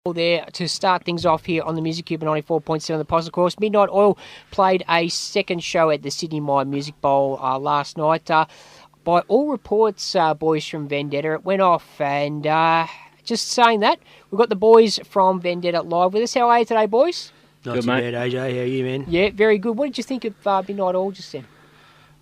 There to start things off here on the Music Cube 94.7 The Pos. Of course, Midnight Oil played a second show at the Sydney Mine Music Bowl last night. By all reports, boys from Vendetta, it went off. And just saying that, we've got the boys from Vendetta live with us. How are you today, boys? Not too bad, AJ. How are you, man? Yeah, very good. What did you think of Midnight Oil just then?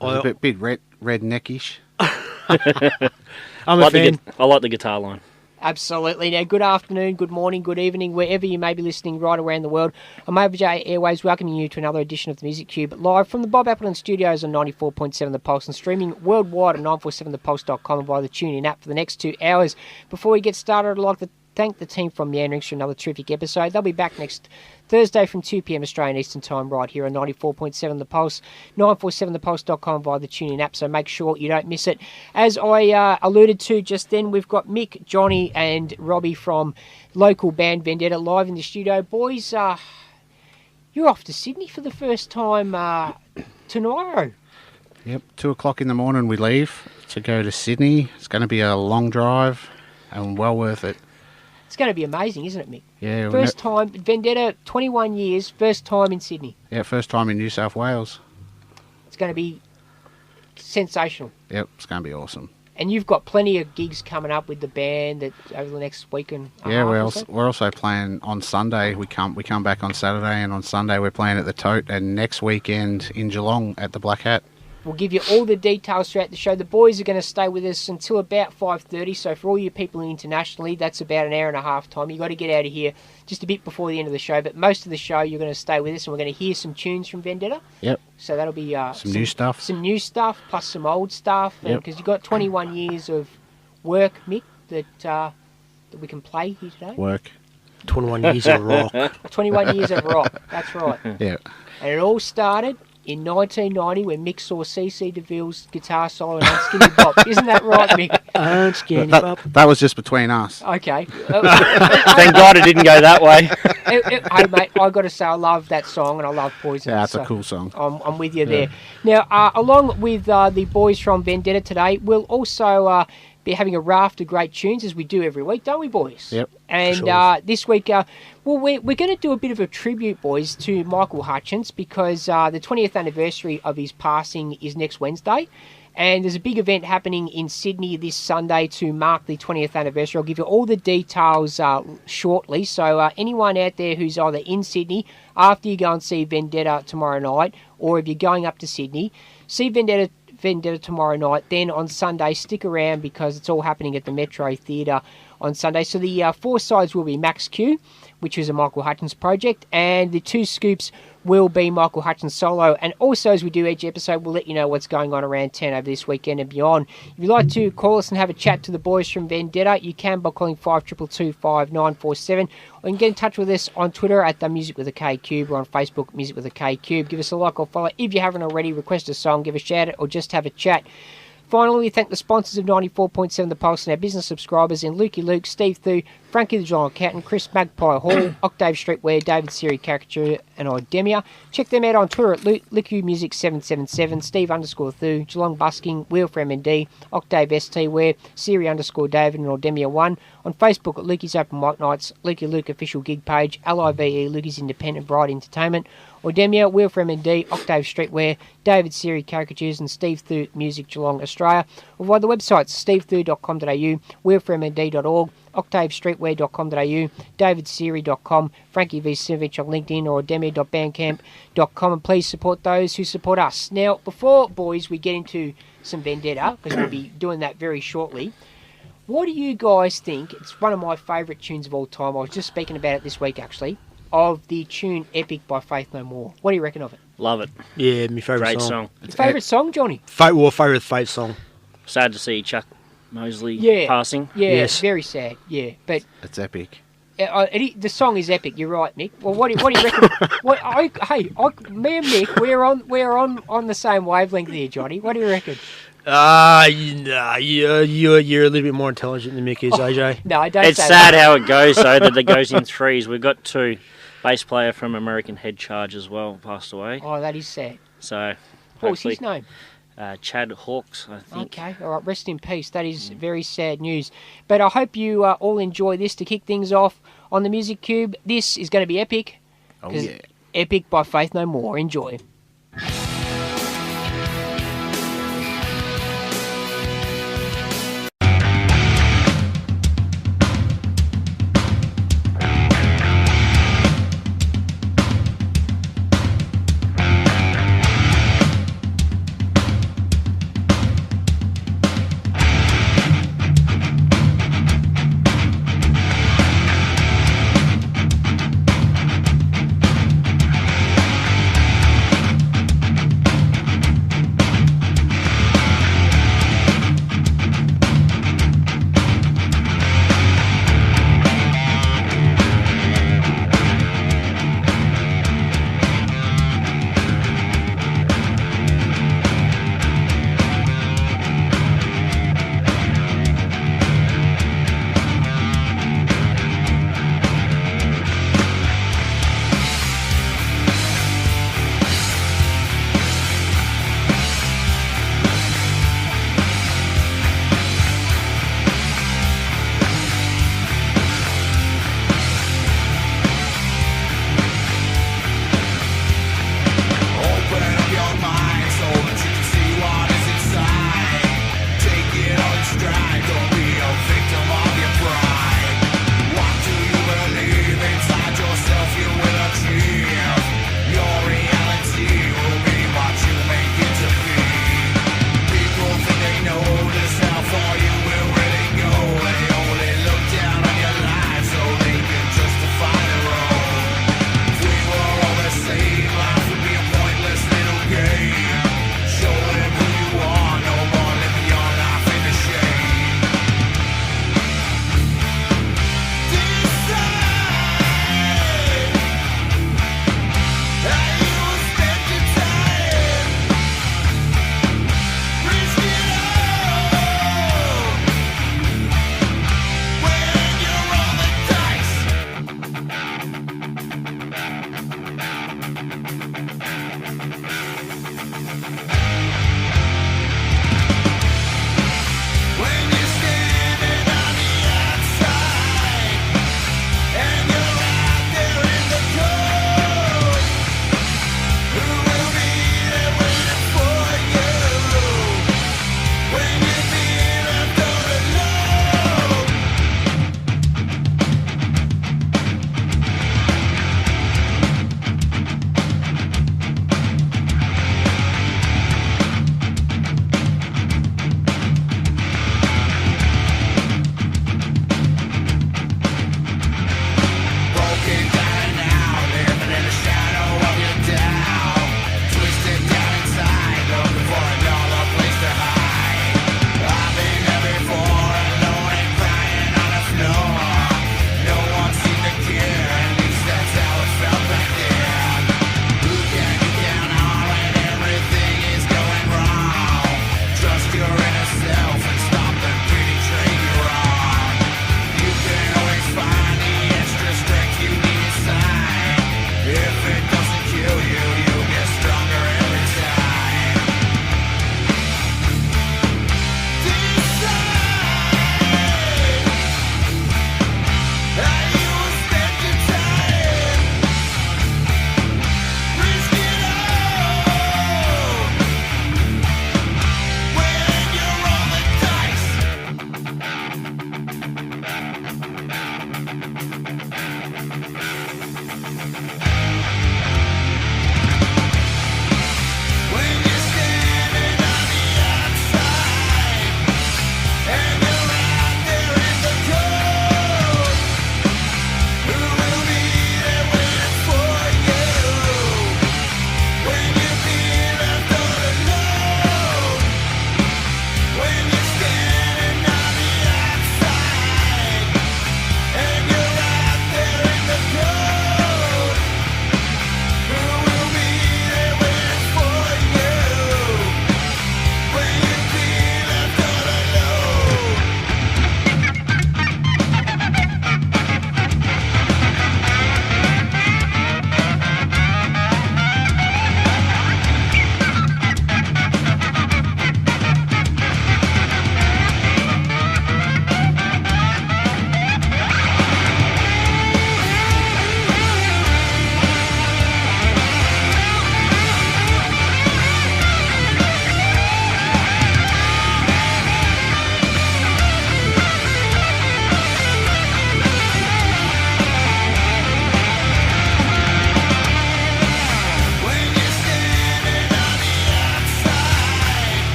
It was a bit redneckish. I'm a fan. I like the guitar line. Absolutely. Now, good afternoon, good morning, good evening, wherever you may be listening right around the world. I'm AJ Airways, welcoming you to another edition of the Music Cube, live from the Bob Appleton Studios on 94.7 The Pulse and streaming worldwide at 947thepulse.com and via the TuneIn app for the next 2 hours. Before we get started, I'd like to thank the team from Meanderings for another terrific episode. They'll be back next Thursday from 2 p.m. Australian Eastern Time right here on 94.7 The Pulse, 947thepulse.com via the TuneIn app, so make sure you don't miss it. As I alluded to just then, we've got Mick, Johnny and Robbie from local band Vendetta live in the studio. Boys, you're off to Sydney for the first time tomorrow. Yep, 2 o'clock in the morning we leave to go to Sydney. It's going to be a long drive and well worth it. It's going to be amazing, isn't it, Mick? Yeah. First time, Vendetta, 21 years, first time in Sydney. Yeah, first time in New South Wales. It's going to be sensational. Yep, it's going to be awesome. And you've got plenty of gigs coming up with the band that over the next week and a Yeah, half we're also playing on Sunday. We come back on Saturday, and on Sunday we're playing at the Tote, and next weekend in Geelong at the Black Hat. We'll give you all the details throughout the show. The boys are going to stay with us until about 5:30, so for all you people internationally, that's about an hour and a half time. You've got to get out of here just a bit before the end of the show, but most of the show you're going to stay with us, and we're going to hear some tunes from Vendetta. Yep. So that'll be some new stuff. Some new stuff, plus some old stuff, because you've got 21 years of work, Mick, that we can play here today. Work. 21 years of rock. 21 years of rock, that's right. Yeah. And it all started in 1990 when Mick saw C.C. DeVille's guitar solo and Unskinny Bop. Isn't that right, Mick? Unskinny Bop. That was just between us. Okay. Thank God it didn't go that way. Hey, mate, I got to say I love that song and I love Poison. Yeah, it's a cool song. I'm with you there. Now, along with the boys from Vendetta today, we'll also be having a raft of great tunes as we do every week, don't we, boys? Yep. And sure. This week, we're going to do a bit of a tribute, boys, to Michael Hutchence because the 20th anniversary of his passing is next Wednesday. And there's a big event happening in Sydney this Sunday to mark the 20th anniversary. I'll give you all the details shortly. So anyone out there who's either in Sydney after you go and see Vendetta tomorrow night, or if you're going up to Sydney, see Vendetta tomorrow night. Then on Sunday, stick around because it's all happening at the Metro Theatre on Sunday. So the 4 sides will be Max Q, which is a Michael Hutchence project, and the 2 scoops will be Michael Hutchence solo. And also, as we do each episode, we'll let you know what's going on around town over this weekend and beyond. If you'd like to call us and have a chat to the boys from Vendetta, you can by calling 5225 or you can get in touch with us on Twitter at the Music with a K Cube, or on Facebook, Music with a K Cube. Give us a like or follow. If you haven't already, request a song, give a shout out, or just have a chat. Finally, we thank the sponsors of 94.7 The Pulse and our business subscribers in Lukey Luke, Steve Thu, Frankie the Giant Accountant, Chris Magpie Hall, Octave Streetwear, David Siri Caricature, and Idemia. Check them out on Twitter at LukeMusic777, Steve_Thu, Geelong Busking, Wheel for MND, Octave ST Wear, Siri_David, and Idemia1. On Facebook at Lukey's Open Mic Nights, Lukey Luke Official Gig Page, LIVE, Lukey's Independent Bright Entertainment, Idemia, Wheel for MND, Octave Streetwear, David Siri Caricatures, and Steve Thu Music Geelong, Australia. Or via the websites stevethu.com.au, wheelformnd.org, octavestreetwear.com.au, davidsiri.com, Frankie V. Sinovich on LinkedIn, or idemia.bandcamp.com, and please support those who support us. Now, before, boys, we get into some Vendetta, because we'll be doing that very shortly, what do you guys think? It's one of my favourite tunes of all time. I was just speaking about it this week, actually, of the tune Epic by Faith No More. What do you reckon of it? Love it. Yeah, my favourite Great song. Your favourite song, Johnny? Favourite Faith song. Sad to see Chuck Mosley passing. Yeah, Yes. very sad. Yeah, but It's epic. the song is epic. You're right, Mick. Well, what do you reckon? Me and Mick, we're on the same wavelength there, Johnny. What do you reckon? You're a little bit more intelligent than Mick is, AJ. No, don't It's say sad that. how it goes, though, that it goes in threes. We've got 2. Bass player from American Head Charge as well passed away. Oh, that is sad. So, What was his name? Chad Hawks, I think. Okay, all right, rest in peace. That is very sad news. But I hope you all enjoy this. To kick things off, on the Music Cube. This is going to be epic. Oh, yeah. Epic by Faith No More. Enjoy.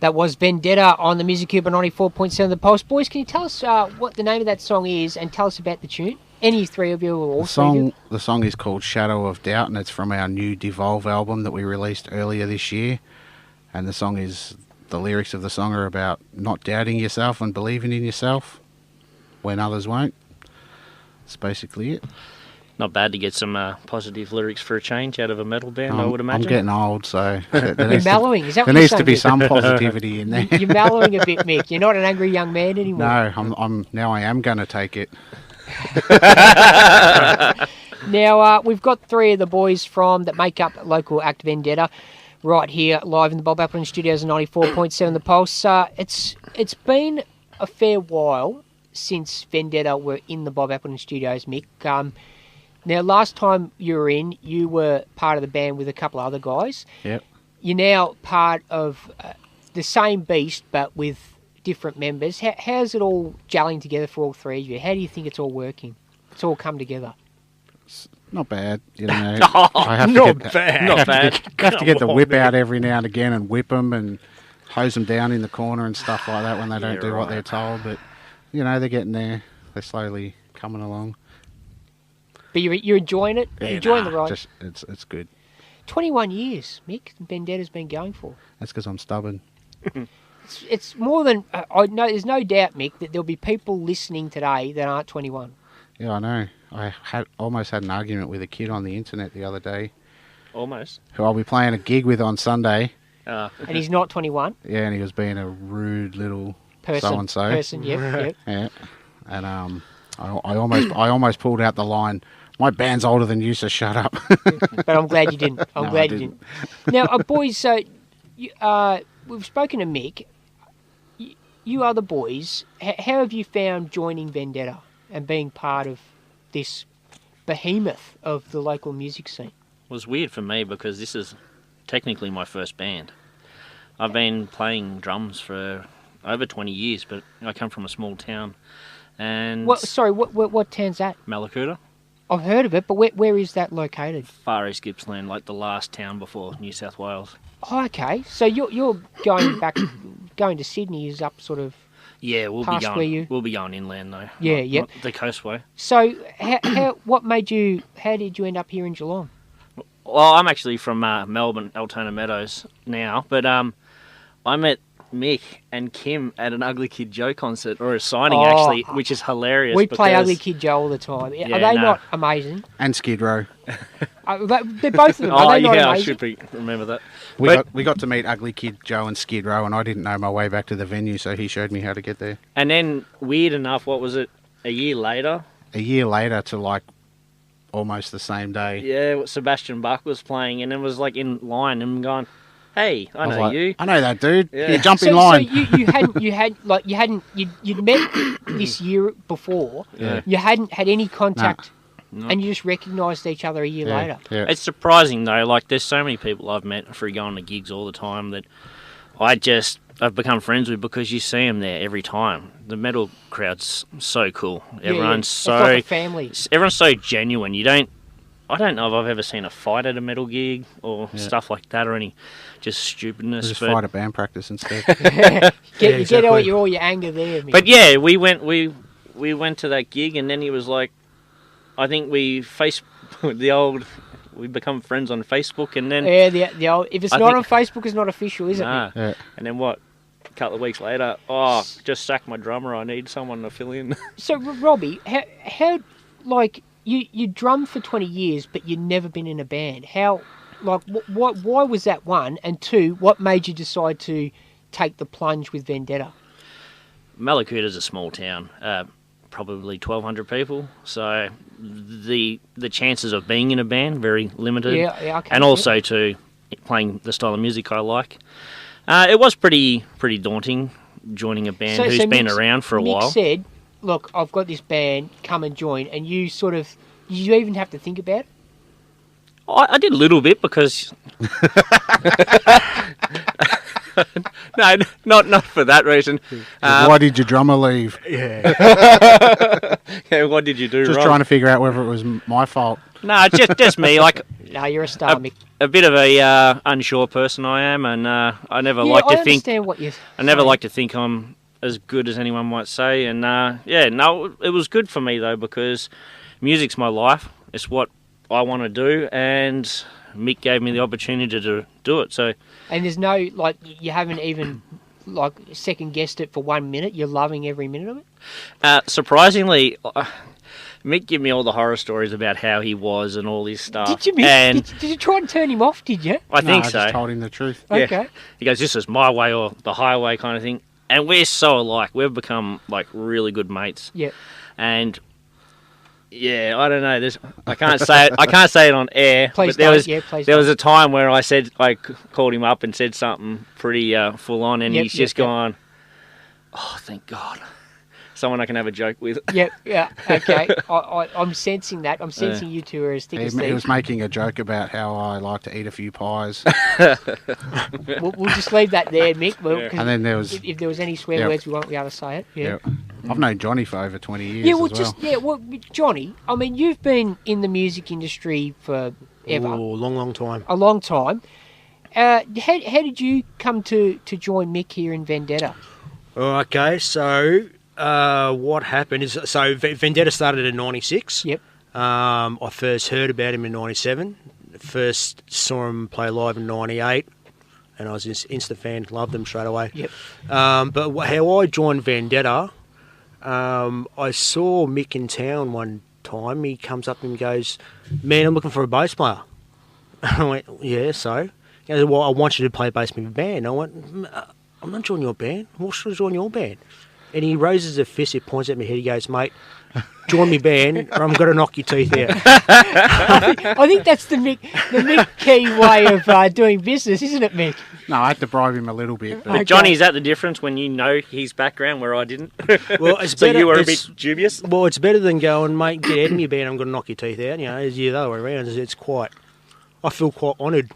That was Vendetta on the Music Cube on 94.7 The Pulse. Boys, can you tell us what the name of that song is and tell us about the tune? Any three of you or all three of you? The song is called Shadow of Doubt, and it's from our new Devolve album that we released earlier this year. And the lyrics of the song are about not doubting yourself and believing in yourself when others won't. That's basically it. Not bad to get some positive lyrics for a change out of a metal band, I would imagine. I'm getting old, so You're mellowing, is that what there you're needs to saying? be some positivity in there. You're mellowing a bit, Mick. You're not an angry young man anymore. No, now I am going to take it. Now, we've got three of the boys that make up local act Vendetta right here live in the Bob Appleton Studios on 94.7 The Pulse. It's been a fair while since Vendetta were in the Bob Appleton Studios, Mick. Now, last time you were in, you were part of the band with a couple of other guys. Yep. You're now part of the same beast, but with different members. How's it all gelling together for all three of you? How do you think it's all working? It's all come together. Not bad, you know. Not bad. Not bad. Have to get the whip out every now and again and whip them and hose them down in the corner and stuff like that when they don't do what they're told. But, you know, they're getting there. They're slowly coming along. But you're enjoying it? You're enjoying the ride? It's good. 21 years, Mick, Vendetta's been going for. That's because I'm stubborn. It's more than... I know. There's no doubt, Mick, that there'll be people listening today that aren't 21. Yeah, I know. I almost had an argument with a kid on the internet the other day. Almost. Who I'll be playing a gig with on Sunday. And he's not 21? Yeah, and he was being a rude little so-and-so. Person, yep. Yeah. And I almost pulled out the line, my band's older than you, so shut up. But I'm glad you didn't. I'm glad you didn't. Now, boys, so we've spoken to Mick. You other boys, how have you found joining Vendetta and being part of this behemoth of the local music scene? It was weird for me because this is technically my first band. I've been playing drums for over 20 years, but I come from a small town. And What town's that? Malakuta, I've heard of it, but where is that located? Far East Gippsland, like the last town before New South Wales. Oh, okay. So you're going to Sydney is up sort of... Yeah, we'll be going inland though. Yeah, not the coastway. So how did you end up here in Geelong? Well, I'm actually from Melbourne, Altona Meadows now, but I met Mick and Kim at an Ugly Kid Joe concert, or a signing actually, which is hilarious. We play Ugly Kid Joe all the time. Are they not amazing? And Skid Row. They're both of them. Are they not amazing? I should remember that. We got to meet Ugly Kid Joe and Skid Row, and I didn't know my way back to the venue, so he showed me how to get there. And then, weird enough, what was it, a year later to like almost the same day. Yeah, Sebastian Bach was playing, and it was like in line, and I'm going, hey, I know you. I know that dude. Yeah. You jump in line. So you'd met this year before. Yeah. You hadn't had any contact, No. and you just recognised each other a year later. Yeah. It's surprising though. Like, there's so many people I've met through going to gigs all the time that I've become friends with because you see them there every time. The metal crowd's so cool. Everyone's It's like a family. Everyone's so genuine. I don't know if I've ever seen a fight at a metal gig or stuff like that, or any just stupidness. Just fight at band practice instead. Get all your anger there. But yeah, we went to that gig, and then he was like, I think we become friends on Facebook, and then the old, if it's not on Facebook, it's not official, is it? Nah. Yeah. And then what? A couple of weeks later, just sacked my drummer. I need someone to fill in. So Robbie, how like you drummed for 20 years, but you'd never been in a band. How, like, why was that, one? And two, what made you decide to take the plunge with Vendetta? Malakuta's a small town, probably 1,200 people. So the chances of being in a band very limited. Yeah, okay. And also to playing the style of music I like. It was pretty daunting joining a band who's been around for a while. Mick said, look, I've got this band, come and join, and you you even have to think about it? I did a little bit because... No, not for that reason. Why did your drummer leave? Yeah. Yeah, what did you do Just wrong? trying to figure out whether it was my fault. No, just me. Like, No, you're a star, Mick. A bit of a unsure person I am, and I never like to think. What you're I never like to think I'm as good as anyone might say, and it was good for me though, because music's my life. It's what I want to do, and Mick gave me the opportunity to do it. So, and there's no you haven't even second guessed it for 1 minute. You're loving every minute of it. Surprisingly, Mick gave me all the horror stories about how he was and all this stuff. Did you, Mick? And did you try and turn him off? Did you? I think so. I just told him the truth. Yeah. Okay. He goes, "This is my way or the highway," kind of thing. And we're so alike. We've become really good mates. Yeah. And yeah, I don't know. I can't say it. I can't say it on air. Please but there was a time where I called him up and said something pretty full on, and he's just gone, "Oh, thank God, someone I can have a joke with." Yeah. Okay. I'm sensing that. I'm sensing you two are as thick as thieves. He was making a joke about how I like to eat a few pies. We'll just leave that there, Mick. And then there was, if there was any swear words, we won't be able to say it. Yeah. I've known Johnny for over 20 years. Yeah, well, Johnny. I mean, you've been in the music industry for ever. Oh, long time. A long time. How did you come to join Mick here in Vendetta? Okay, so what happened is, Vendetta started in '96. Yep. I first heard about him in '97. First saw him play live in '98, and I was just instant fan. Loved them straight away. Yep. But how I joined Vendetta, I saw Mick in town one time. He comes up and goes, "Man, I'm looking for a bass player." I went, "Yeah, so?" He goes, "Well, I want you to play bass with my band." I went, "I'm not joining your band. What should I join your band?" And he raises a fist, he points at me head, he goes, "Mate, join me band or I'm going to knock your teeth out." I think that's the Mick key way of doing business, isn't it, Mick? No, I had to bribe him a little bit. But Okay. Johnny, is that the difference when you know his background where I didn't? Well, it's so better, you were a bit dubious? Well, it's better than going, "Mate, get out of my band, I'm going to knock your teeth out." You know, it's the other way around. I feel quite honoured.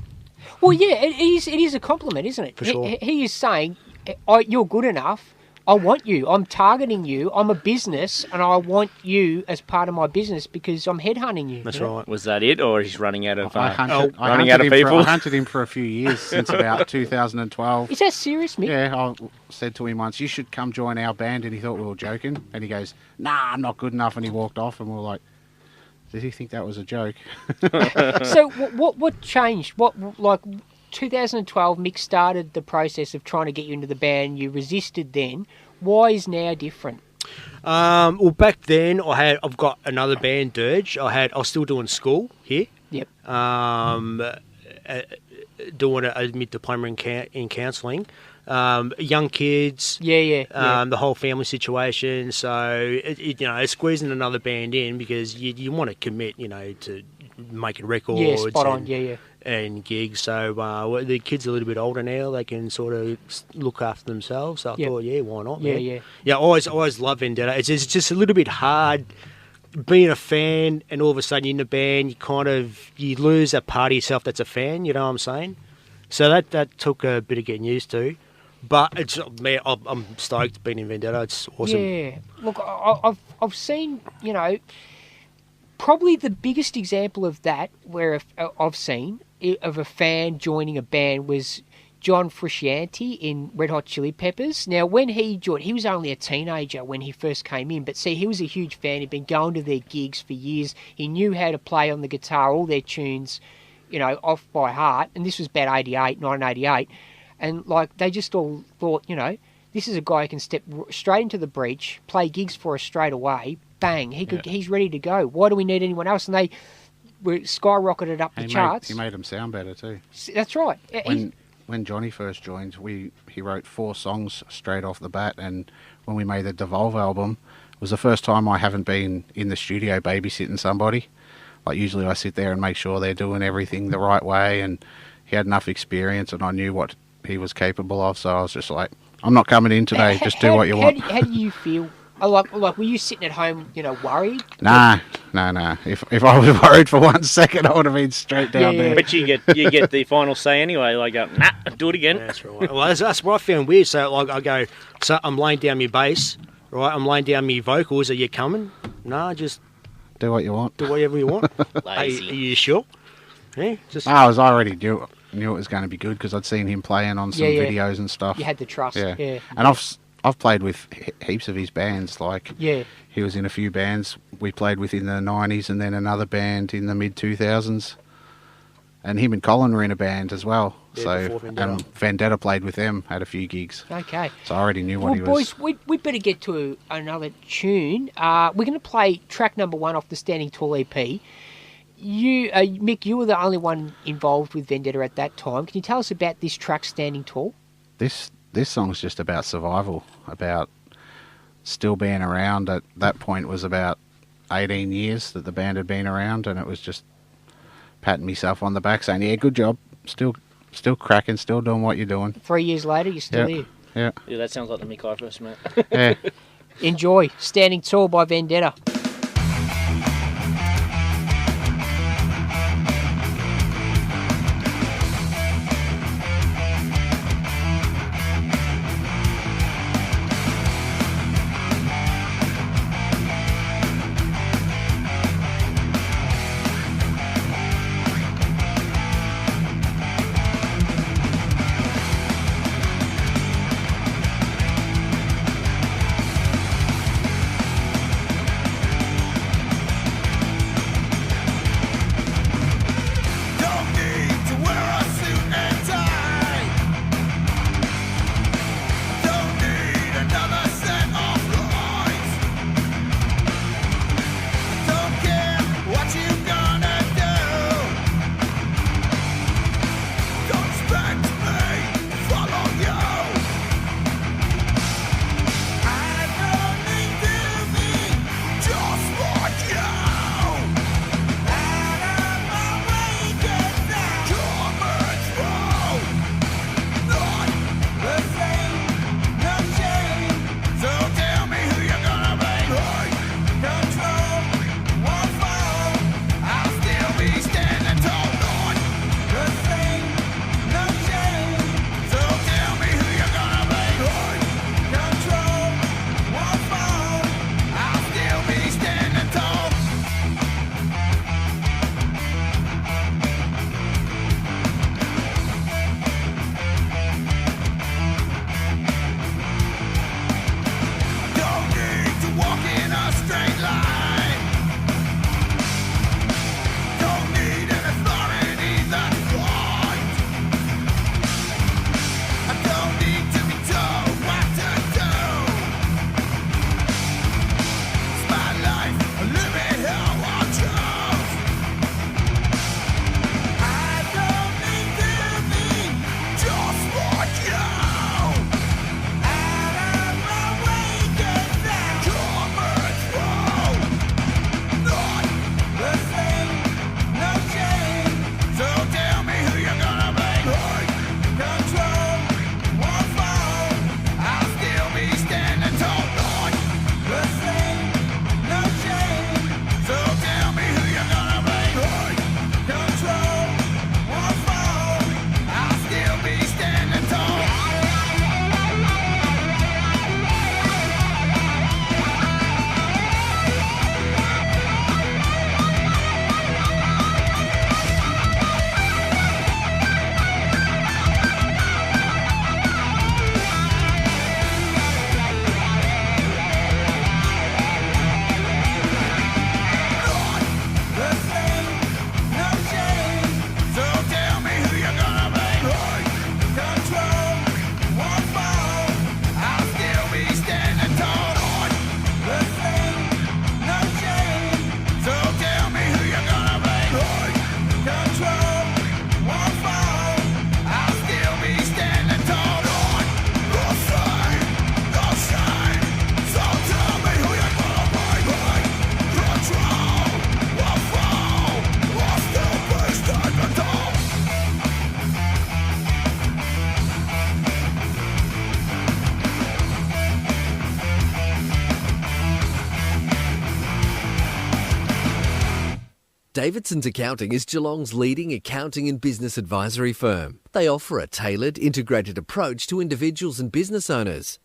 Well, yeah, it is a compliment, isn't it? For sure. He is saying, "You're good enough. I want you. I'm targeting you. I'm a business, and I want you as part of my business because I'm headhunting you." That's right. Was that it, or he's running out of I running out of people? I hunted him for a few years, since about 2012. Is that serious, Mick? Yeah, I said to him once, "You should come join our band," and he thought we were joking. And he goes, "Nah, I'm not good enough," and he walked off, and we were like, did he think that was a joke? So what changed? 2012, Mick started the process of trying to get you into the band. You resisted then. Why is now different? Well, back then I've got another band, Dirge. I was still doing school here. Yep. Doing a mid diploma in counselling. Young kids. Yeah. The whole family situation. So it's squeezing another band in because you want to commit, to making records. Yeah, spot on. Yeah. And gigs. So the kids are a little bit older now. They can sort of look after themselves. So I thought, why not? Yeah. I always love Vendetta. It's just a little bit hard being a fan, and all of a sudden you're in the band. You lose that part of yourself that's a fan. You know what I'm saying? So that took a bit of getting used to. But I'm stoked being in Vendetta. It's awesome. Yeah. Look, I've seen, probably the biggest example of that where I've seen of a fan joining a band was John Frusciante in Red Hot Chili Peppers. Now, when he joined, he was only a teenager when he first came in, but see, he was a huge fan. He'd been going to their gigs for years. He knew how to play on the guitar, all their tunes, off by heart. And this was about 1988. And, they just all thought, this is a guy who can step straight into the breach, play gigs for us straight away, bang, he's ready to go. Why do we need anyone else? And they were skyrocketed up the charts. He made them sound better too. That's right. When Johnny first joined, he wrote 4 songs straight off the bat, and when we made the Devolve album, it was the first time I haven't been in the studio babysitting somebody. Usually I sit there and make sure they're doing everything the right way, and he had enough experience and I knew what he was capable of, so I was just like, I'm not coming in today, just do what you want. How do you feel? Were you sitting at home, worried? Nah. If I was worried for 1 second, I would have been straight down there. But you get the final say anyway. Nah, do it again. That's right. Well, that's what I found weird. So I go, so I'm laying down my bass, right? I'm laying down my vocals. Are you coming? Nah, just do what you want. Do whatever you want. Lazy. Are you sure? Yeah, just I was already knew it was going to be good because I'd seen him playing on some Yeah, yeah. videos and stuff. You had the trust. Yeah. Yeah. And I've played with heaps of his bands. Like, Yeah. he was in a few bands we played with in the 90s, and then another band in the mid 2000s. And him and Colin were in a band as well. Yeah, So before Vendetta. and Vendetta played with them at a few gigs. Okay. So I already knew what Well, he was. boys, we better get to another tune. We're going to play track number 1 off the Standing Tall EP. You, Mick, you were the only one involved with Vendetta at that time. Can you tell us about this track, Standing Tall? This song's just about survival, about still being around. At that point was about 18 years that the band had been around, and it was just patting myself on the back saying, yeah, good job, still cracking, still doing what you're doing. 3 years later, you're still Yeah. here. Yeah. Yeah, that sounds like the Mick I first met. Yeah. Enjoy Standing Tall by Vendetta. Don't need to wear a suit and tie. Don't need another set of lines. Don't care what you gonna do. Don't expect me to follow you. I don't need to be just like you. Don't need to walk in a straight line. Don't need an authority that's blind. I don't need to be told what to do. It's my life, I live it how I choose. I don't need to be just like you. Davidson's Accounting is Geelong's leading accounting and business advisory firm. They offer a tailored, integrated approach to individuals and business owners.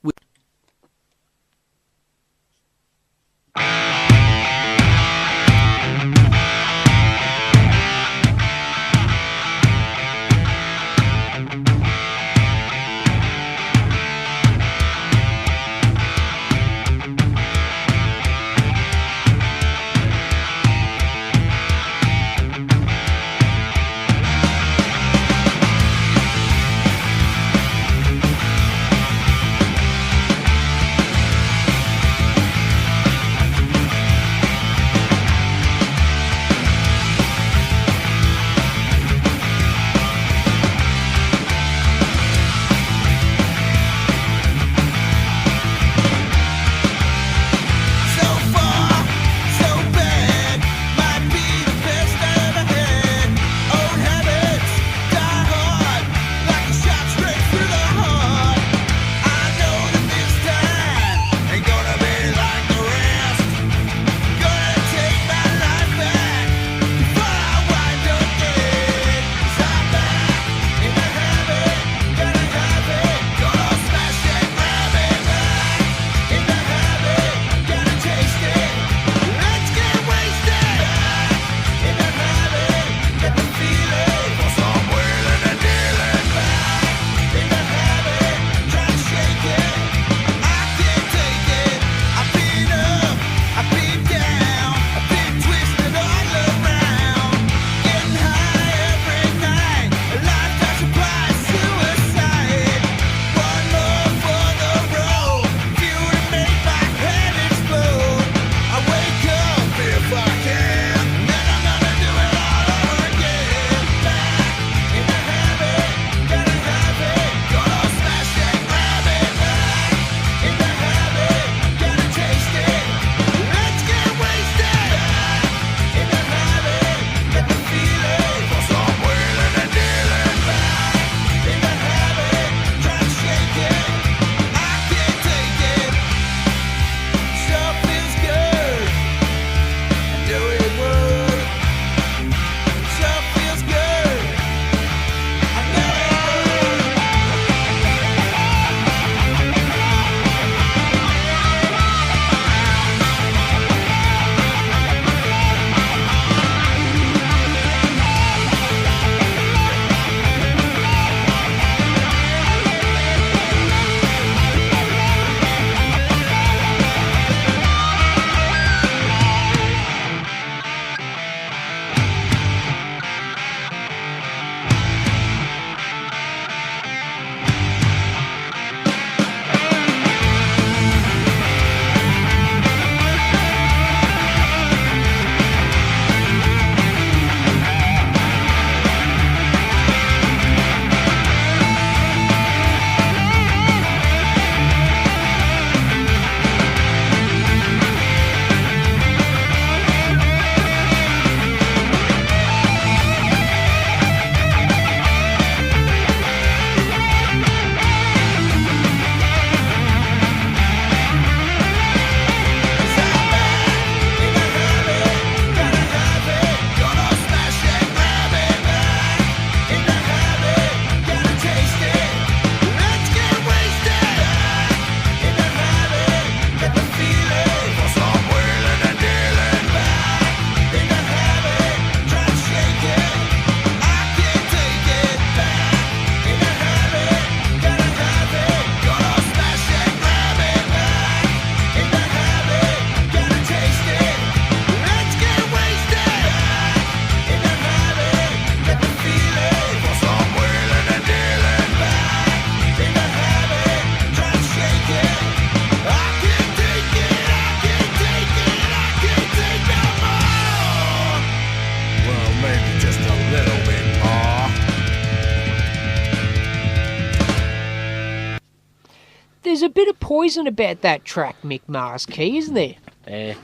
There's a bit of poison about that track, Mick Marskey, isn't there? Yeah.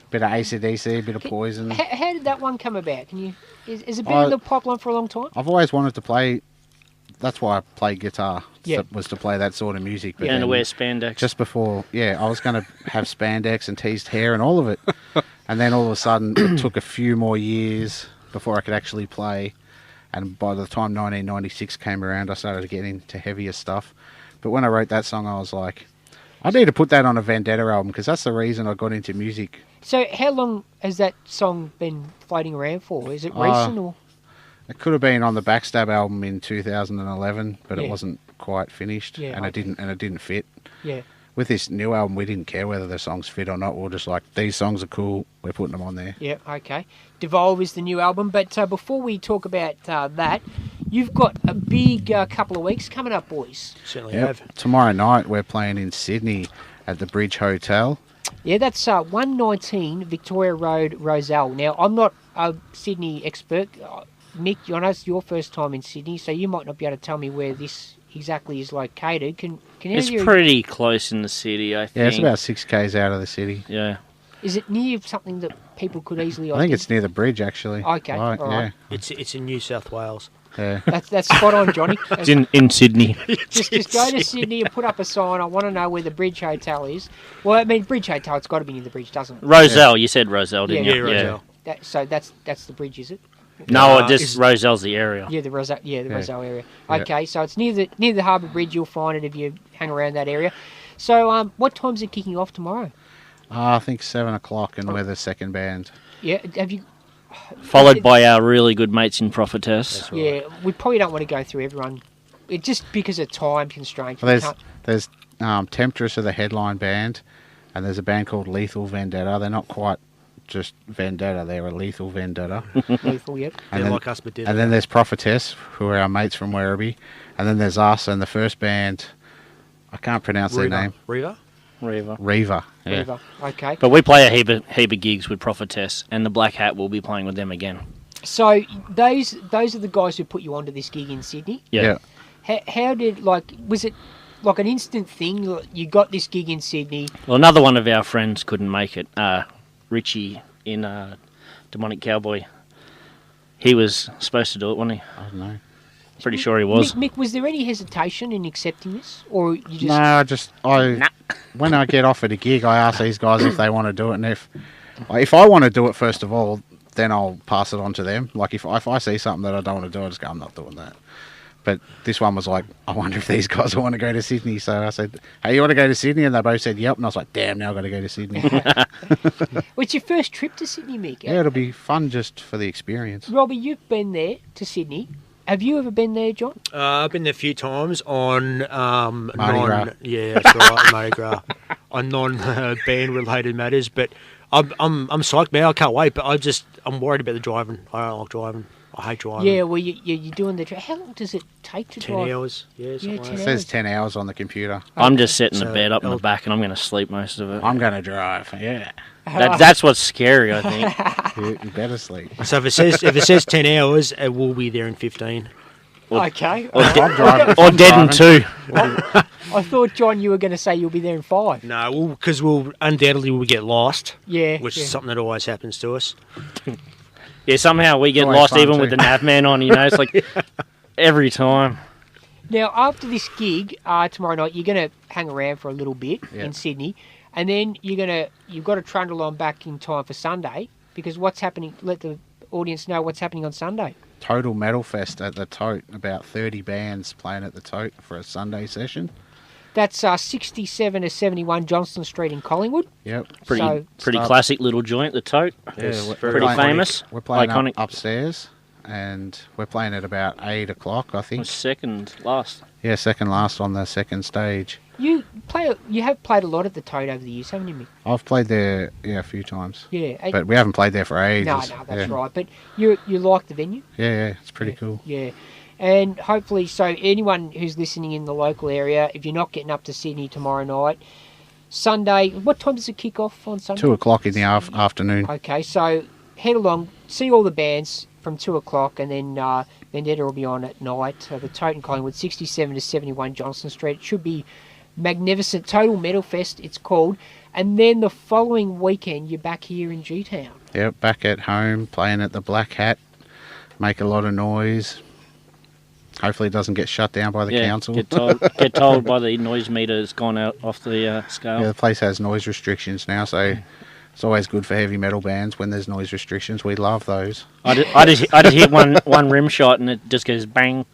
Bit of AC/DC, a bit of Poison. How did that one come about? Is it been in the pipeline for a long time? I've always wanted to play. That's why I play guitar. Yeah. Was to play that sort of music. But And to then wear spandex. just before, I was going to have spandex and teased hair and all of it. And then all of a sudden, it took a few more years before I could actually play. And by the time 1996 came around, I started getting into heavier stuff. But when I wrote that song, I was like, I need to put that on a Vendetta album because that's the reason I got into music. So how long has that song been floating around for? Is it recent or? It could have been on the Backstab album in 2011, but Yeah. it wasn't quite finished, Yeah, and okay. it didn't fit. Yeah. With this new album, we didn't care whether the songs fit or not. We were just like, these songs are cool. We're putting them on there. Yeah, okay. Devolve is the new album, but before we talk about that, you've got a big couple of weeks coming up, boys. Certainly Yep. have. Tomorrow night, we're playing in Sydney at the Bridge Hotel. Yeah, that's 119 Victoria Road, Roselle. Now, I'm not a Sydney expert. Mick, I know it's your first time in Sydney, so you might not be able to tell me where this exactly is located. Can It's you? pretty close in the city, I think. Yeah, it's about 6 k's out of the city. Yeah. Is it near something that people could easily? I think it's near the bridge, actually. Okay, Right, all right. It's in New South Wales. yeah. That's spot on, Johnny. It's in Sydney. Just go to Sydney and put up a sign. I want to know where the Bridge Hotel is. Well, I mean, Bridge Hotel, it's got to be near the bridge, doesn't it? Roselle, you said Roselle, didn't Yeah, you? Roselle. So that's the bridge, is it? No, Uh, just Roselle's the area. Yeah, the Roselle. Yeah, the Yeah. Roselle area. Yeah. Okay, so it's near the Harbour Bridge. You'll find it if you hang around that area. So, what time's it kicking off tomorrow? I think 7 o'clock, and we're the second band. Yeah, have you? Followed by our really good mates in Prophetess. That's right. Yeah, we probably don't want to go through everyone. It just because of time constraints. Well, we can't- there's Temptress are the headline band, and there's a band called Lethal Vendetta. They're not quite just Vendetta, they're a Lethal Vendetta. lethal yet. They're then, like us, but did and then there's Prophetess, who are our mates from Werribee. And then there's us, and the first band, I can't pronounce their name. Riva? River. Reaver. Yeah. River. Okay. But we play a heap of gigs with Prophetess, and the Black Hat will be playing with them again. So those are the guys who put you onto this gig in Sydney. Yeah. How did was it like an instant thing? Like, you got this gig in Sydney. Well, another one of our friends couldn't make it. Richie in Demonic Cowboy. He was supposed to do it, wasn't he? I don't know. Pretty sure he was. Mick, was there any hesitation in accepting this, or you just? No, when I get offered a gig, I ask these guys if they want to do it, and if I want to do it first of all, then I'll pass it on to them. Like if I see something that I don't want to do, I just go, I'm not doing that. But this one was like, I wonder if these guys want to go to Sydney. So I said, hey, you want to go to Sydney? And they both said, yep. And I was like, damn, now I've got to go to Sydney. Well, it's your first trip to Sydney, Mick. Yeah, it'll be fun just for the experience. Robbie, you've been there to Sydney. Have you ever been there, John? I've been there a few times on Gras. Yeah, that's right, Mardi Gras, on non-band related matters. But I'm psyched, man. I can't wait. But I'm worried about the driving. I don't like driving. I hate driving. Yeah, well, you're doing the. How long does it take to 10 drive? hours. Yeah, something like 10 It that. says 10 hours on the computer. I'm just setting the So bed up in the I'll- back, and I'm going to sleep most of it. I'm going to drive. Yeah. That's what's scary, I think. You better sleep. So if it says 10 hours, it will be there in 15. Okay. I'm driving. Or dead in two. I thought, John, you were going to say you'll be there in 5. No, because we'll undoubtedly get lost, Yeah. which yeah. is something that always happens to us. Yeah, somehow we get Always lost fun even too. with the nav man on, It's like every time. Now, after this gig tomorrow night, you're going to hang around for a little bit Yeah. in Sydney, and then you've got to trundle on back in time for Sunday, because what's happening? Let the audience know what's happening on Sunday. Total Metal Fest at the Tote. About 30 bands playing at the Tote for a Sunday session. That's 67 to 71 Johnston Street in Collingwood. Yep. Pretty So- Start- classic little joint, the Tote. Yes, we're Pretty playing- famous. We're playing Iconic. upstairs, and we're playing at about 8 o'clock, I think. Was second last. Yeah, second last on the second stage. You have played a lot at the Toad over the years, haven't you, Mick? I've played there, a few times. Yeah. But we haven't played there for ages. no, that's yeah. right. But you like the venue? Yeah, it's pretty cool. Yeah. And hopefully, so anyone who's listening in the local area, if you're not getting up to Sydney tomorrow night, Sunday, what time does it kick off on Sunday? 2 o'clock in the afternoon. Okay, so head along, see all the bands from 2 o'clock, and then Vendetta will be on at night. The Tote in Collingwood, 67 to 71 Johnston Street. It should be magnificent Total Metal Fest, it's called. And then the following weekend, you're back here in G-Town. Yep, back at home, playing at the Black Hat, make a lot of noise. Hopefully it doesn't get shut down by the council. Get told by the noise meter it's gone out off the scale. Yeah, the place has noise restrictions now, so it's always good for heavy metal bands when there's noise restrictions. We love those. I just hit one rim shot and it just goes bang.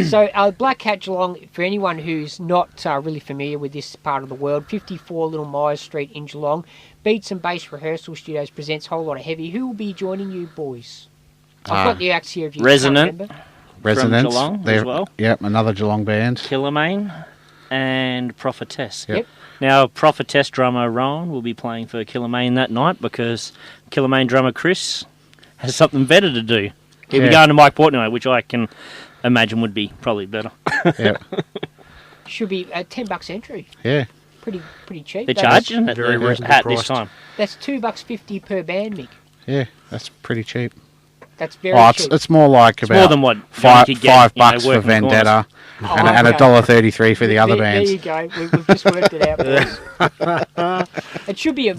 So Black Cat Geelong, for anyone who's not really familiar with this part of the world, 54 Little Myers Street in Geelong, Beats and Bass Rehearsal Studios presents Whole Lot of Heavy. Who will be joining you, boys? I've got the acts here if you Resonant. can't remember. Residents, Geelong as they're- well. Yep, another Geelong band. Killermain and Prophetess. Yep. Now, Prophetess drummer Rowan will be playing for Killermain that night because Killermain drummer Chris has something better to do. He'll be going to Mike Portnoy, which I can imagine would be probably better. Yep. Should be $10 entry. Yeah. Pretty cheap. They're That's- charging at very the reasonably hat this priced. time. That's $2.50 per band, Mick. Yeah, that's pretty cheap. That's very Oh, cheap. it's more like about more than what five, Johnny could get, $5 for working the corners. Vendetta and okay. $1.33 for the other bands. There you go. We've just worked it out, boys. It should be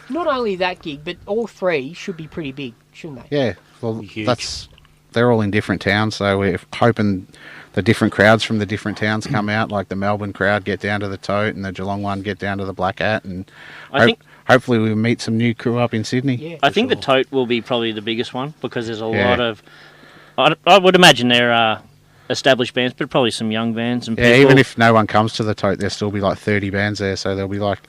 not only that gig, but all three should be pretty big, shouldn't they? Yeah, well, Huge. they're all in different towns, so we're hoping the different crowds from the different towns come out, like the Melbourne crowd get down to the Tote and the Geelong one get down to the Black Hat, and I think hopefully we meet some new crew up in Sydney. Yeah. I think the Tote will be probably the biggest one because there's a Yeah. lot of. I would imagine there are established bands, but probably some young bands and Yeah, people. even if no one comes to the Tote, there'll still be like 30 bands there, so there'll be like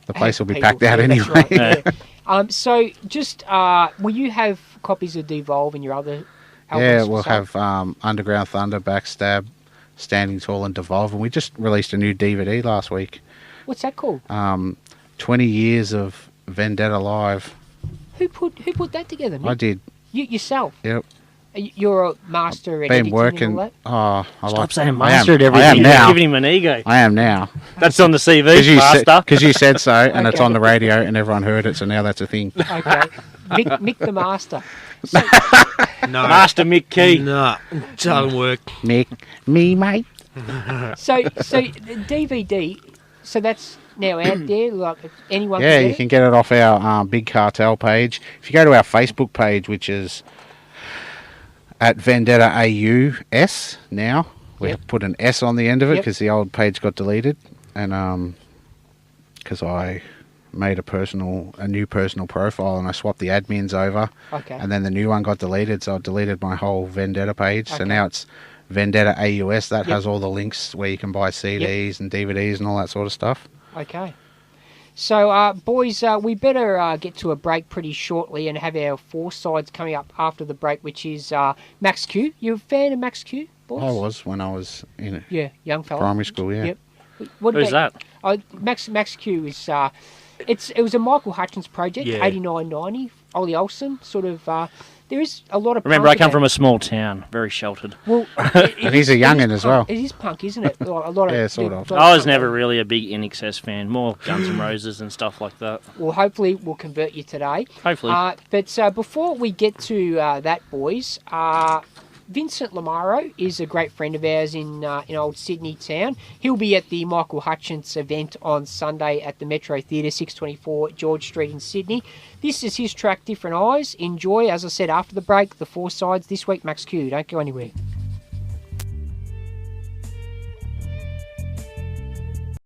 the place will be People- packed out yeah, that's anyway. right, yeah. So just will you have copies of Devolve in your other albums? Yeah, we'll So- have Underground Thunder, Backstab, Standing Tall, and Devolve, and we just released a new DVD last week. What's that called? 20 years of Vendetta Live. Who put that together? Mick? I did. You yourself. Yep. You're a master and Been editing working. and all that. Oh, I Stop like saying I am- mastered I everything. am You're now. giving him an ego. I am now. That's on the CV, Because master. you said so, and it's Okay. on the radio, and everyone heard it, so now that's a thing. Okay. Mick the master. So, No, Master Mick Key. no, doesn't work. Nick, me, mate. so the DVD. So that's now out there. Like anyone. Yeah, can you get can get it off our Big Cartel page. If you go to our Facebook page, which is at Vendetta AUS now, we Yep. have put an S on the end of it Yep. because the old page got deleted, and because I made a new personal profile and I swapped the admins over, Okay. and then the new one got deleted, so I deleted my whole Vendetta page. So Okay. now it's Vendetta AUS. That Yep. has all the links where you can buy CDs and DVDs and all that sort of stuff. Okay. So, boys, we better get to a break pretty shortly and have our four sides coming up after the break, which is Max Q. You a fan of Max Q, boys? I was when I was in Yeah, young fella. primary school, yeah. Yep. What Who's about, that? Max Q is it was a Michael Hutchins project, Yeah. 89-90. Ollie Olsen, sort of. There is a lot of. Remember, punk I come about from a small town, very sheltered. Well, And he's a young'un as well. It is punk, isn't it? Like, a lot of Yeah, sort of. I was never really a big INXS fan, more Guns N' Roses and stuff like that. Well, hopefully we'll convert you today. Hopefully. But before we get to that, boys, Vincent Lamaro is a great friend of ours in old Sydney town. He'll be at the Michael Hutchins event on Sunday at the Metro Theatre, 624 George Street in Sydney. This is his track, Different Eyes. Enjoy, as I said, after the break, the four sides this week, Max Q. Don't go anywhere.